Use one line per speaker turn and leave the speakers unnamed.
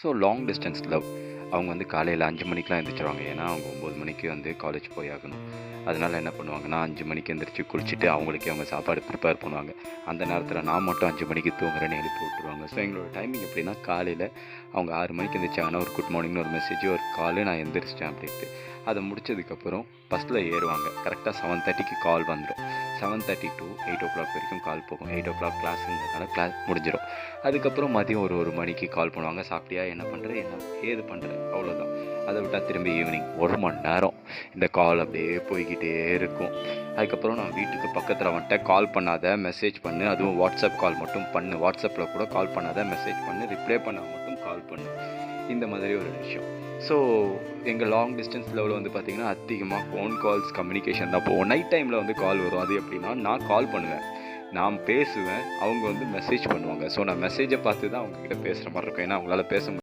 So long distance love. அவங்க வந்து காலையில் 5 மணிக்கெலாம் எழுந்திரிச்சிருவாங்க. ஏன்னா அவங்க 9 மணிக்கு வந்து காலேஜ் போய் ஆகணும். அதனால் என்ன பண்ணுவாங்கன்னா 5 மணிக்கு எழுந்திரிச்சு குளிச்சுட்டு அவங்களுக்கே அவங்க சாப்பாடு ப்ரிப்பேர் பண்ணுவாங்க. அந்த நேரத்தில் நான் மட்டும் 5 மணிக்கு தூங்குறேன்னு எழுப்பி விட்டுருவாங்க. ஸோ எங்களோட டைமிங் எப்படின்னா, காலையில் அவங்க 6 மணிக்கு எழுந்திரிச்சாங்கன்னா ஒரு குட் மார்னிங்னு ஒரு மெசேஜ், ஒரு கால், நான் எந்திரிச்சிட்டேன் அப்படின்ட்டு. அதை முடிச்சதுக்கப்புறம் பஸ்ஸில் ஏறுவாங்க. கரெக்டாக 7:30க்கு கால் வந்துடும். 7:30 to 8 o'clock வரைக்கும் கால் போகும். 8 o'clock கிளாஸுங்கிறதுனால கிளாஸ் முடிஞ்சிடும். அதுக்கப்புறம் மதியம் ஒரு மணிக்கு கால் பண்ணுவாங்க. சாப்பிட்டியா, என்ன பண்ணுற, என்ன ஏது பண்ணுற, அவ்வளோதான். அதை விட்டால் திரும்பி ஈவினிங் 1 மணி நேரம் இந்த கால் அப்படியே போய்கிட்டே இருக்கும். அதுக்கப்புறம் நான் வீட்டுக்கு பக்கத்தில் வந்துட்டேன். கால் பண்ணாத, மெசேஜ் பண்ணு, அதுவும் வாட்ஸ்அப் கால் மட்டும் பண்ணு. வாட்ஸ்அப்பில் கூட கால் பண்ணாத, மெசேஜ் பண்ணு, ரிப்ளை பண்ணால் மட்டும் கால் பண்ணு. இந்த மாதிரி ஒரு விஷயம். ஸோ எங்கள் லாங் டிஸ்டன்ஸ் லெவலில் வந்து பார்த்திங்கன்னா அதிகமாக ஃபோன் கால்ஸ், கம்யூனிகேஷன் தான் போகும். நைட் டைமில் வந்து கால் வரும். அது எப்படின்னா, நான் கால் பண்ணுவேன், நான் பேசுவேன், அவங்க வந்து மெசேஜ் பண்ணுவாங்க. ஸோ நான் மெசேஜை பார்த்து தான் அவங்கக்கிட்ட பேசுகிற மாதிரி இருக்கும். ஏன்னா அவங்களால பேச